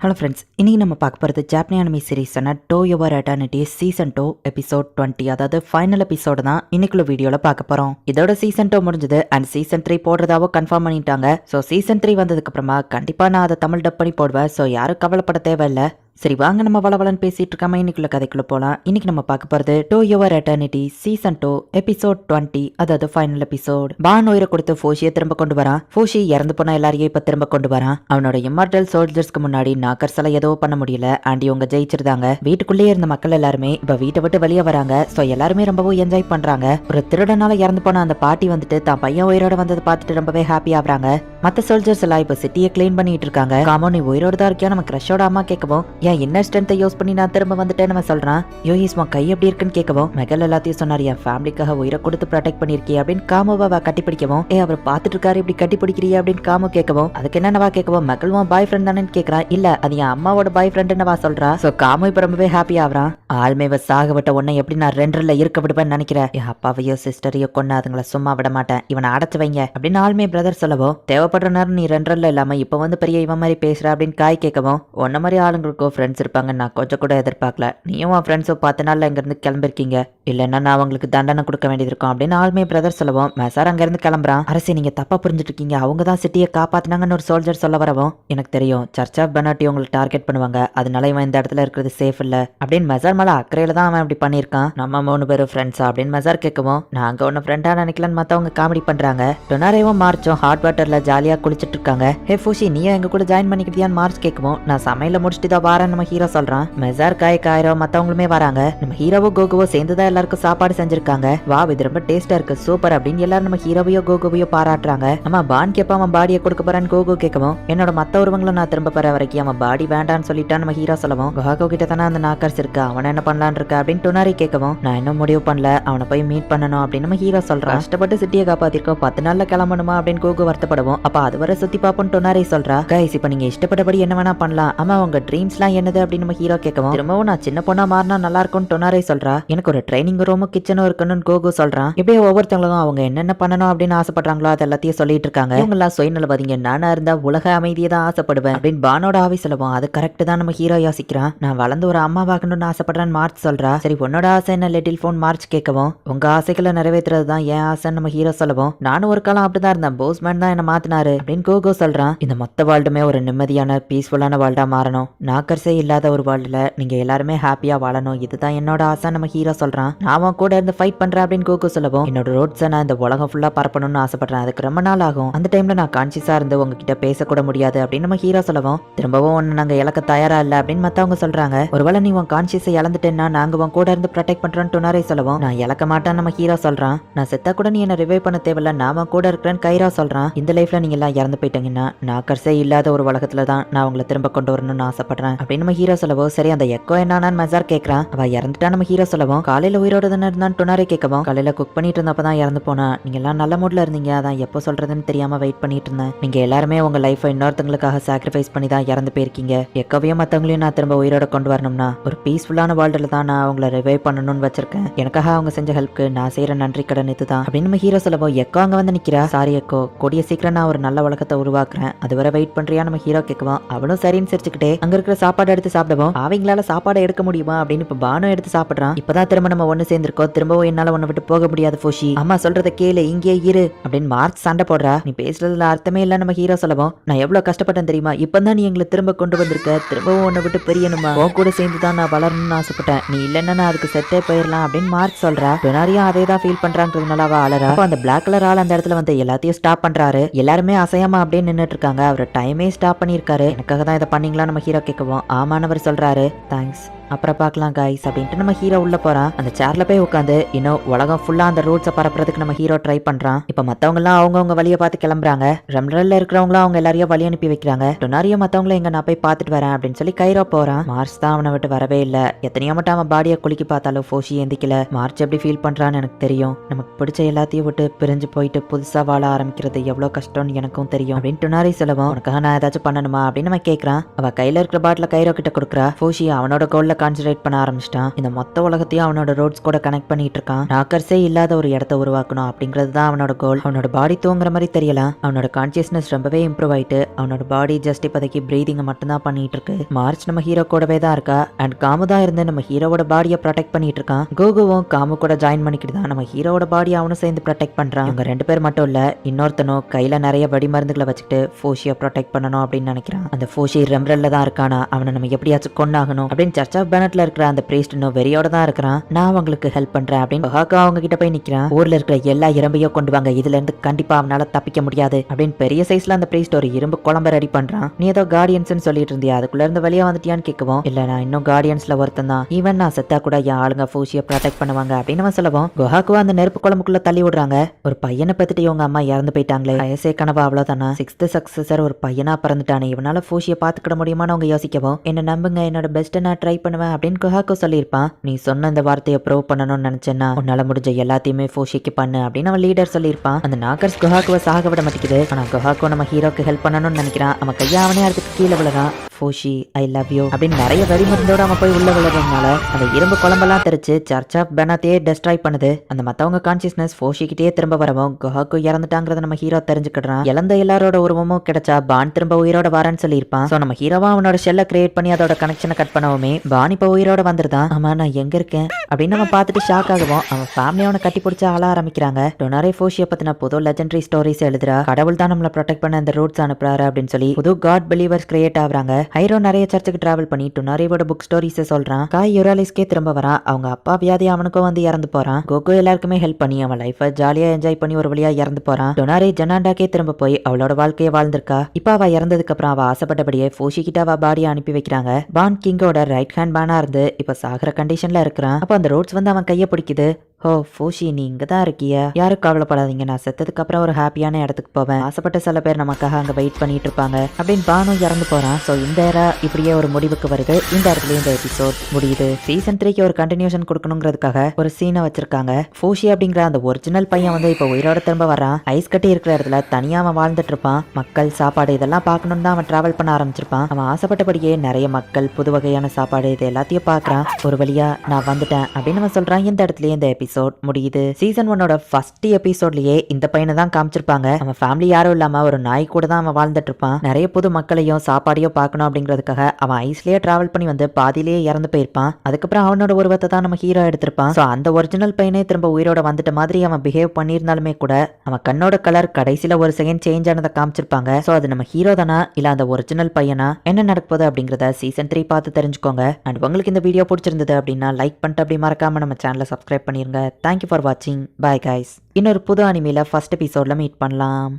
Hello friends, இன்னைக்கு நம்ம பார்க்க போகிறது ஜாப்பனி அனிமி சீரிஸான to your eternity season 2 episode 20, அதாவது ஃபைனல் எபிசோடு தான் இன்னைக்குள்ள வீடியோவில் பார்க்க போகிறோம். இதோட சீசன் 2 முடிஞ்சது அண்ட் சீசன் 3 போடுறதாவோ கன்ஃபார்ம் பண்ணிட்டாங்க. ஸோ சீசன் 3 வந்ததுக்கு அப்புறமா கண்டிப்பாக நான் அதை தமிழ் டப் பண்ணி போடுவேன். ஸோ யாரும் கவலைப்பட தேவையில்லை. சரி வாங்க நம்ம வளவலன்னு பேசிட்டு இருக்காம இன்னைக்குள்ள கதைக்குள்ள போலாம். இன்னைக்கு நம்ம பார்க்க போறது to your eternity season 2 episode 20, அதாவது ஃபைனல் எபிசோட். பான் உயிரை கொடுத்து ஃபோஷியை திரும்ப கொண்டு வரான். ஃபோஷி இறந்து போன எல்லாரையும் இப்ப திரும்ப கொண்டு வரான். அவனோட இம்மார்டல் சோல்ஜர்ஸ்க்கு முன்னாடி நாக்கர்ஸ் எல்லாம் ஏதோ பண்ண முடியல. ஆண்டி உங்க ஜெயிச்சிருந்தாங்க. வீட்டுக்குள்ளேயே இருந்த மக்கள் எல்லாருமே இப்ப வீட்டை விட்டு வெளியே வராங்க. சோ எல்லாருமே ரொம்பவும் என்ஜாய் பண்றாங்க. ஒரு திருடனால இறந்து போன அந்த பாட்டி வந்துட்டு தான் பையன் உயிரோட வந்ததை பார்த்துட்டு ரொம்பவே ஹாப்பி ஆகுறாங்க. மத்த சோல்ஜர்ஸ் எல்லாம் இப்ப சிட்டியை கிளீன் பண்ணிட்டு இருக்காங்க. காமோ நீ உயிரோட தான் இருக்கியா? நம்ம கிரஷோட அம்மா கேட்கவும் என் இன்னர் ஸ்ட்ரென்த்தை யூஸ் பண்ணி நான் திரும்ப வந்துட்டேன் நம்ம சொல்றான். யோஹிஸ் உன் கை எப்படி இருக்குன்னு கேட்கவும் மெகல் எல்லாத்தையும் சொன்னார், என் ஃபேமிலிக்காக உயிரை கொடுத்து ப்ரொடெக்ட் பண்ணிருக்கே அப்படின்னு காமோவா கட்டி பிடிக்கவும் அவர் பார்த்துட்டு இருக்காரு, இப்படி கட்டி பிடிக்கிறியா அப்படின்னு காமோ கேட்கவும் அதுக்கு என்னவா கேட்கவும் மெகல் உன் பாய் ஃப்ரெண்ட் தானே கேட்கறான். இல்ல அது என் அம்மாவோட பாய் ஃப்ரெண்டுன்னு சொல்றா. சோ காமோ இப்ப ரொம்பவே ஹாப்பி ஆகுறான். ஆள்மேவ சாக விட்ட உன்னை எப்படி நான் 2ல இருக்க விடுவேன்னு நினைக்கிறேன். என் அப்பாவையோ சிஸ்டரையோ கொண்டு அதுங்களை சும்மா விட மாட்டேன், இவனை அடைச்சு வைங்க அப்படின்னு ஆள்மே பிரதர் சொல்லவும் தேவைப்படுற நேரம் நீ 2ல இல்லாம இப்ப வந்து பெரிய இவன் மாதிரி பேசுற அப்படின்னு காய் கேட்கவும் உன்ன மாதிரி ஆளுங்களுக்கோ ஃப்ரெண்ட்ஸ் இருப்பாங்க நான் கொஞ்சம் கூட எதிர்பார்க்கல. நீயும் உன் ஃப்ரெண்ட்ஸோ 10 நாள்ல இங்கிருந்து கிளம்பிருக்கீங்க, இல்லைன்னா நான் அவங்களுக்கு தண்டனை கொடுக்க வேண்டியது இருக்கும் அப்படின்னு ஆள்மே பிரதர் சொல்லவும் மெசார் அங்கிருந்து கிளம்புறான். அரசே நீங்க தப்பா புரிஞ்சுட்டு இருக்கீங்க, அவங்க தான் சிட்டியை காப்பாத்தினாங்கன்னு ஒரு சோல்ஜர் சொல்ல வரவும் எனக்கு தெரியும் சர்ச் ஆஃப் பெனாட்டி உங்களை டார்கெட் பண்ணுவாங்க, அதனால இவன் இந்த இடத்துல இருக்கிறது சேஃப் இல்ல அப்படின்னு மெசார் மேல அக்கறையில தான் அவன் இப்படி பண்ணிருக்கான். நம்ம 3 பேரும் ஃப்ரெண்ட்ஸா அப்படின்னு மெசார் கேட்கவும் நாங்க ஒன்னு ஃப்ரெண்டா நினைக்கலன்னு மத்தவங்க காமெடி பண்றாங்க. டொனாரேவும் மார்ச்சும் ஹாட் வாட்டர்ல ஜாலியா குளிச்சிட்டு இருக்காங்க. ஹே ஃபூஷி நீ எங்க கூட ஜாயின் பண்ணிக்கிட்டியான்னு மார்ச் கேட்கவும் நான் சமையல முடிச்சுட்டு தான் வாரேன் நம்ம ஹீரோ சொல்றான். மெசார் காயிரோ மத்தவங்களுமே வராங்க. நம்ம ஹீரோவோ கோகுவோ சேர்ந்துதான் எல்லாருக்கும் சாப்பாடு செஞ்சிருக்காங்க. வா இது ரொம்ப டேஸ்டா இருக்கு சூப்பர் அப்படின்னு எல்லாரும் நம்ம ஹீரோவையோ கோகுவையோ பாராட்டுறாங்க. நம்ம பான் கேப்பா அவன் பாடியை கொடுக்க போறான்னு கோகு கேட்கவும் என்னோட மத்த உருவங்களும் நான் திரும்ப பெற வரைக்கும் அவன் பாடி வேண்டான்னு சொல்லிட்டான் நம்ம ஹீரோ சொல்லவும் கோகோ கிட்ட தானே அந்த நாக்கர்ஸ் இருக்கு, அவன் என்ன பண்ணலான் இருக்கா அப்படின்னு டொனாரி கேட்கவும் நான் இன்னும் முடிவு பண்ணல, அவனை போய் மீட் பண்ணணும் அப்படின்னு நம்ம ஹீரோ சொல்றான். கஷ்டப்பட்டு சிட்டியை காப்பாத்திருக்கோம், 10 நாள்ல கிளம்பணுமா அப்படின்னு கோகு வருத்தப்படுவோம். அப்ப அது வரை சுத்தி பாப்போம் டொனாரி சொல்றா. கைஸ் இப்ப நீங்க இஷ்டப்பட்டபடி என்ன வேணா பண்ணலாம், ஆமா உங்க ட்ரீம்ஸ் எல்லாம் என்னது அப்படின்னு நம்ம ஹீரோ கேட்கவும் திரும்பவும் நான் சின்ன பொண்ணா மாறினா நல்லா இருக்கும்னு டொனாரே சொல்றா. எனக்கு ஒரு ட்ரைனிங் ரூமும் கிச்சனும் இருக்கணும்னு கோகு சொல்றான். இப்படியே ஒவ்வொருத்தவங்களும் அவங்க என்னென்ன பண்ணணும் அப்படின்னு ஆசைப்படுறாங்களோ அது எல்லாத்தையும் சொல்லிட்டு இருக்காங்க. இவங்க எல்லாம் சுயநலவாதிங்க, நானா இருந்தா உலக அமைதியை தான் ஆசைப்படுவேன் அப்படின்னு பானோட ஆவி சொல்லுவோம். அது கரெக்ட் தான் நம்ம ஹீரோ யோசிக்கிறான். நான் வளர்ந்து ஒரு அம்மாவாகணும்னு ஆசைப்படுறேன்னு மார்ச் சொல்றா. சரி உன்னோட ஆசை என்ன லிட்டில் போன் மார்ச் கேட்கவும் உங்க ஆசைகளை நிறைவேற்றுறது தான் என் ஆசைன்னு நம்ம ஹீரோ சொல்லுவோம். நானும் ஒரு காலம் அப்படிதான் இருந்தேன், போஸ்மேன் தான் என்ன மாத்தினாரு அப்படின்னு கோகோ சொல்றான். இந்த மொத்த வேர்ல்டுமே ஒரு நிம்மதியான பீஸ்ஃபுல்லான வேர்ல்டா மாறணும், நாக்கர்ஸே இல்லாத ஒரு வேர்ல்டுல நீங்க எல்லாருமே ஹாப்பியா வாழணும், இதுதான் என்னோட ஆசை நம்ம ஹீரோ சொல்றான். நான் கூட இருந்து ஃபைட் பண்றேன் அப்படின்னு கோகு சொல்லவும் என்னோட ரோட்ஸை நான் இந்த உலகம் ஃபுல்லா பரப்பணும்னு ஆசைப்படுறேன், அதுக்கு ரொம்ப நாள் ஆகும், அந்த டைம்ல நான் கான்சியஸா இருந்து உங்ககிட்ட பேசக்கூட முடியாது அப்படின்னு நம்ம ஹீரோ சொல்லவும் திரும்பவும் ஒன்னு நாங்க இழக்க தயாரா இல்ல அப்படின்னு மத்தவங்க சொல்றாங்க. ஒருவேளை நீ உன் கான்சியஸை இழந்துட்டேன்னா நாங்க உன் கூட இருந்து ப்ரொடெக்ட் பண்றோம்னு டொனாரே சொல்லவும் நான் இழக்க மாட்டேன் நம்ம ஹீரோ சொல்றான். நான் செத்தா கூட நீ என்ன ரிவைவ் பண்ண தேவையில்ல, நான் கூட இருக்கிறேன்னு கைரா சொல்றான். இந்த லைஃப்ல நீங்க எல்லாம் இறந்து போயிட்டீங்கன்னா நாக்கர்ஸே இல்லாத ஒரு உலகத்துல தான் நான் உங்களை திரும்ப கொண்டு வரணும்னு ஆசைப்படுறேன் அப்படின்னு நம்ம ஹீரோ சொல்லவும் சரி அந்த எக்கோ என்னன்னு மெசார் கேட்கறான். அவ இறந்துட்டா நம்ம ஹீரோ சொல்லவும் காலையில உயிரோட தானே இருந்தான்னு டொனாரே கேட்கவும் காலையில குக் பண்ணிட்டு இருந்தப்பதான் இறந்து போனா, நீங்க எல்லாம் நல்ல மூட்ல இருந்தீங்க, அதான் எப்போ சொல்றதுன்னு தெரியாம வெயிட் பண்ணிட்டு இருந்தேன், நீங்க எல்லாருமே உங்க லைஃபை இன்னொருத்தங்களுக்காக சாக்ரிஃபைஸ் பண்ணி தான் இறந்து போயிருக்கீங்க, எக்கவையும் மத்தவங்களையும் நான் திரும்ப உயிரோட கொண்டு வரணும்னா ஒரு பீஸ்ஃபுல்லான வேர்ல்டுல தான் நான் அவங்களை ரிவைவ் பண்ணணும்னு வச்சிருக்கேன், எனக்காக அவங்க செஞ்ச ஹெல்ப்க்கு நான் செய்யற நன்றி கடன் இதுதான் அப்படின்னு நம்ம ஹீரோ சொல்லவும் எக்கோ அங்க வந்து நிக்கிறா. சாரி எக்கோ, கூடிய சீக்கிரம் நான் ஒரு நல்ல உலகத்தை உருவாக்குறேன், அதுவரை வெயிட் பண்றியா நம்ம ஹீரோ கேட்கவும் அவளும் சரின்னு சிரிச்சுக்கிட்டே அங்க இருக்கிற சாப்பாடு எடுத்து சாப்பிடுவோம். அவங்களால சாப்பாடு எடுக்க முடியுமா அப்படின்னு இப்ப பானு எடுத்து சாப்பிடுறான். இப்பதான் திரும்ப நம்ம ஒண்ணு சேர்ந்திருக்கோம், திரும்பவும் என்னால ஒண்ணு விட்டு போக முடியாது ஃபோஷி, அம்மா சொல்றத கேளு இங்கே இரு அப்படின்னு மார்ச் சண்டை போடுறா. நீ பேசுறதுல அர்த்தமே இல்ல நம்ம ஹீரோ சொல்லவும் நான் எவ்வளவு கஷ்டப்பட்டேன் தெரியுமா, இப்பதான் நீ எங்களை திரும்ப கொண்டு வந்திருக்க, திரும்பவும் ஒண்ணு விட்டு பெரியணுமா, உன் கூட சேர்ந்துதான் நான் வளரணும்னு ஆசைப்பட்டேன், நீ இல்லைன்னா நான் அதுக்கு செட்டே போயிடலாம் அப்படின்னு மார்ச் சொல்றா. டொனாரியும் அதே தான் ஃபீல் பண்றாங்கிறதுனால அவ அலறா. அந்த பிளாக் கலர் ஆள் அந்த இடத்துல வந்து எல்லாத்தையும் ஸ்டாப் பண்றாரு. எல்லாருமே அசையாம அப்படியே நின்னுட்டு இருக்காங்க. அவர் டைமே ஸ்டாப் பண்ணிருக்காரு. எனக்காக தான் இதை பண்ணீங்களா நம்ம ஹீரோ கேட்கவும் ஆமானவர் சொல்றாரு. தேங்க்ஸ், அப்புறம் பார்க்கலாம் கைஸ் அப்படின்ட்டு நம்ம ஹீரோ உள்ள போறான். அந்த சேர்ல போய் உட்காந்து இன்னும் உலகம் ஃபுல்லா அந்த ரூட்ஸை பரப்புறதுக்கு நம்ம ஹீரோ ட்ரை பண்றான். இப்ப மத்தவங்க எல்லாம் அவங்கவுங்க வழியை பார்த்து கிளம்புறாங்க. ரெம்ரல்ல இருக்கிறவங்களும் அவங்க எல்லாரையும் வழி அனுப்பி வைக்கிறாங்க. டொனாரியும் மத்தவங்களும் எங்க நான் போய் பார்த்துட்டு வரேன் அப்படின்னு சொல்லி கைரோ போறான். மார்ச் தான் அவனை விட்டு வரவே இல்ல. எத்தனையோ மட்டும் அவன் பாடியை குலுக்கி பார்த்தாலும் ஃபோஷி எந்திக்கல. மார்ச் எப்படி ஃபீல் பண்றான்னு எனக்கு தெரியும். நமக்கு பிடிச்ச எல்லாத்தையும் விட்டு பிரிஞ்சு போயிட்டு புதுசா வாழ ஆரம்பிக்கிறது எவ்வளவு கஷ்டம்னு எனக்கும் தெரியும் அப்படின்னு டொனாரி சொல்லவும் உனக்காக நான் ஏதாச்சும் பண்ணணுமா அப்படின்னு நம்ம கேட்கறான். அவ கையில இருக்கிற பாட்டில கைரோ கிட்ட கொடுக்குறா. ஃபோஷி அவனோட கோல்ல கான்சென்ட்ரேட் பண்ண ஆரம்பிச்சிட்டான். இந்த மொத்த உலகத்தையும் அவனோட ரோட்ஸ் கூட கனெக்ட் பண்ணிட்டு இருக்கான். டாக்கர்ஸே இல்லாத ஒரு இடத்த உருவாக்கணும் அப்படிங்கிறது தான் அவனோட கோல். அவனோட பாடி தூங்குற மாதிரி தெரியல, அவனோட கான்சியஸ்னஸ் ரொம்பவே இம்ப்ரூவ் ஆயிட்டு அவனோட பாடி ஜஸ்ட் இப்போதைக்கு பிரீதிங்கை மட்டும்தான் பண்ணிட்டு இருக்கு. மார்ச் நம்ம ஹீரோ கூடவே தான் இருக்கா அண்ட் காமு தான் இருந்து நம்ம ஹீரோவோட பாடியை ப்ரொடெக்ட் பண்ணிட்டு இருக்கான். கோகுவும் காமு கூட ஜாயின் பண்ணிக்கிட்டு தான் நம்ம ஹீரோவோட பாடியை அவனும் சேர்ந்து ப்ரொடெக்ட் பண்றான். இவங்க 2 பேர் மட்டும் இல்ல, இன்னொருத்தனும் கையில நிறைய வெடி மருந்துகளை வச்சுட்டு ஃபோஷியை ப்ரொடெக்ட் பண்ணணும் அப்படின்னு நினைக்கிறான். அந்த ஃபோஷி ரெம்ரல்ல தான் இருக்கானா, அவனை நம்ம எப்படியாச்சும் கொண்டாகணும் அப்படின்னு சர்ச் ஆஃப் பேனட்ல இருக்கிற அந்த பிரீஸ்ட் இன்னும் வெறியோட தான் இருக்கிறான். நான் அவங்களுக்கு ஹெல்ப் பண்றேன் அப்படின்னு கொஹாக்கோ அவங்க கிட்ட போய் நிக்கிறான். ஊர்ல இருக்கிற எல்லா இரும்பையும் கொண்டு வாங்க, இதுல இருந்து கண்டிப்பா அவனால தப்பிக்க முடியாது அப்படின்னு பெரிய சைஸ்ல அந்த பிரீஸ்ட் ஒரு இரும்பு குழம்பு ரெடி பண்றான். நீ ஏதோ கார்டியன்ஸ் சொல்லிட்டு இருந்தியா, அதுக்குள்ள இருந்து வெளியே வந்துட்டியான்னு கேட்கவும், இல்ல நான் இன்னும் கார்டியன்ஸ்ல ஒருத்தன் தான், ஈவன் நான் செத்தா கூட என் ஆளுங்க ஃபோஷியை ப்ரொடெக்ட் பண்ணுவாங்க அப்படின்னு அவன் சொல்லவும், கொஹாக்கோ அந்த நெருப்பு குழம்புக்குள்ள தள்ளி விடுறாங்க. ஒரு பையனை பத்திட்டு இவங்க அம்மா இறந்து போயிட்டாங்களே, வயசே கனவா அவ்வளவுதானா, 6th சக்சஸர் ஒரு பையனா பிறந்துட்டானே, இவனால ஃபோஷியை பாத்துக்கிட முடியுமான்னு அவங்க யோசிக்கவும், என்ன நம்புங்க என்னோட பெஸ்ட்டை நான் ட்ரை பண்ணுவேன் அப்படின்னு கொஹாக்கோ சொல்லியிருப்பான். நீ சொன்ன இந்த வார்த்தையை ப்ரூவ் பண்ணணும்னு நினைச்சேன்னா உன்னால முடிஞ்ச எல்லாத்தையுமே ஃபோஷிக்கு பண்ணு அப்படின்னு அவன் லீடர் சொல்லியிருப்பான். அந்த நாக்கர்ஸ் கொஹாக்கோவை சாக விட மாட்டேங்குது. ஆனா கொஹாக்கோ நம்ம ஹீரோக்கு ஹெல்ப் பண்ணணும்னு நினைக்கிறான். அவன் கையா அவனே அதுக்கு கீழே விழுறான். ஃபோஷி ஐ லவ் யூ அப்படின்னு நிறைய வெடி மருந்தோட அவன் போய் உள்ள விழுறதுனால அந்த இரும்பு குழம்பெல்லாம் தெரிச்சு சர்ச் ஆஃப் பெனாத்தையே டெஸ்ட்ராய் பண்ணுது. அந்த மத்தவங்க கான்சியஸ்னஸ் ஃபோஷிக்கிட்டே திரும்ப வரவும் கொஹாக்கோ இறந்துட்டாங்கிறத நம்ம ஹீரோ தெரிஞ்சுக்கிட்டான். இழந்த எல்லாரோட உருவமும் கிடைச்சா பான் திரும்ப உயிரோட வரேன்னு சொல்லியிருப்பான். சோ நம்ம ஹீரோவா அவனோட ஷெல்லை கிரியேட் பண்ணி அதோட கனெக்ஷனை கட் பண்ணவுமே பான் இப்ப உயிரோட வந்துருதான். ஆமா நான் எங்க இருக்கேன் அப்படின்னு அவன் பார்த்துட்டு ஷாக் ஆகுவோம். அவன் ஃபேமிலி அவனை கட்டி பிடிச்சா ஆள ஆரம்பிக்கிறாங்க. டொனாரே ஃபோஷியை பத்தின புது லெஜெண்டரி ஸ்டோரிஸ் எழுதுறா, கடவுள் தான் நம்மளை ப்ரொடெக்ட் பண்ண இந்த ரூட்ஸ் அனுப்புறாரு அப்படின்னு சொல்லி புது காட் பிலீவர்ஸ் கிரியேட் ஆகுறாங்க. ஹைரோ நிறைய சர்ச்சுக்கு டிராவல் பண்ணி டொனாரியோட புக் ஸ்டோரிஸ் சொல்றான். காய் யுராலிஸ்கே திரும்ப வரான். அவங்க அப்பா வியாதி அவனுக்கும் வந்து இறந்து போறான். கோகோ எல்லாருக்குமே ஹெல்ப் பண்ணி அவன் லைஃபை ஜாலியா என்ஜாய் பண்ணி ஒரு வழியா இறந்து போறான். டொனாரி ஜனாண்டாக்கே திரும்ப போய் அவளோட வாழ்க்கையை வாழ்ந்திருக்கா. இப்ப அவ இறந்ததுக்கு அப்புறம் அவ ஆசைப்பட்டபடியே ஃபோஷி கிட்ட அவ பாடியை அனுப்பி வைக்கிறாங்க. பான் கிங்கோட ரைட் ஹேண்ட் பானா இருந்து இப்ப சாகிற கண்டிஷன்ல இருக்கிறான். அப்ப அந்த ரோட்ஸ் வந்து அவன் கையை பிடிக்குது. ஓ ஃபோஷி நீ இங்க தான் இருக்கியா, யாரும் கவலைப்படாதீங்க, நான் செத்ததுக்கு அப்புறம் ஒரு ஹாப்பியான இடத்துக்கு போவேன், ஆசைப்பட்ட சில பேர் நமக்காக அங்க வெயிட் பண்ணிட்டு இருப்பாங்க அப்படின்னு பானும் இறந்து போறான். சோ இந்த ஏரா இப்படியே ஒரு முடிவுக்கு வருது. இந்த இடத்துல இந்த எபிசோட் முடியுது. சீசன் 3க்கு ஒரு கண்டினியூஷன் கொடுக்கணுங்கிறதுக்காக ஒரு சீனை வச்சிருக்காங்க. ஃபோஷி அப்படிங்கிற அந்த ஒரிஜினல் பையன் வந்து இப்ப உயிரோட திரும்ப வரான். ஐஸ் கட்டி இருக்கிற இடத்துல தனியா அவன் வாழ்ந்துட்டு இருப்பான். மக்கள் சாப்பாடு இதெல்லாம் பார்க்கணும்னு தான் அவன் டிராவல் பண்ண ஆரம்பிச்சிருப்பான். அவன் ஆசைப்பட்டபடியே நிறைய மக்கள் புது வகையான சாப்பாடு இது எல்லாத்தையும் பாக்குறான். ஒரு வழியா நான் வந்துட்டேன் அப்படின்னு அவன் சொல்றான். இந்த இடத்துல இந்த எபிசோட் முடியுது. சீசன் 1ஓட ஃபர்ஸ்ட் எபிசோட்லயே இந்த பையனை தான் காமிச்சிருப்பாங்க. அவன் ஃபேமிலி யாரும் இல்லாம ஒரு நாய் கூட தான் அவன் வாழ்ந்துட்டு இருப்பான். நிறைய புது மக்களையும் சாப்பாடையும் பார்க்கணும் அப்படிங்கிறதுக்காக அவன் ஐஸ்லயே டிராவல் பண்ணி வந்து பாதியிலேயே இறந்து போயிருப்பான். அதுக்கப்புறம் அவனோட உருவத்தை தான் நம்ம ஹீரோ எடுத்திருப்பான். சோ அந்த ஒரிஜினல் பையனே திரும்ப உயிரோட வந்துட்ட மாதிரி அவன் பிஹேவ் பண்ணியிருந்தாலுமே கூட அவன் கண்ணோட கலர் கடைசியில ஒரு செகண்ட் சேஞ்ச் ஆனதை காமிச்சிருப்பாங்க. சோ அது நம்ம ஹீரோ தானா இல்ல அந்த ஒரிஜினல் பையனா, என்ன நடக்க போகுது அப்படிங்கறத சீசன் 3 பார்த்து தெரிஞ்சுக்கோங்க. அண்ட் உங்களுக்கு இந்த வீடியோ பிடிச்சிருந்தது அப்படின்னா லைக் பண்ணிட்டு அப்படி மறக்காம நம்ம சேனலை சப்ஸ்கிரைப் பண்ணிருங்க. தேங்க்யூ ஃபார் வாட்சிங். Bye guys. இன்னொரு புது அனிமேல ஃபர்ஸ்ட் எபிசோட்ல மீட் பண்ணலாம்.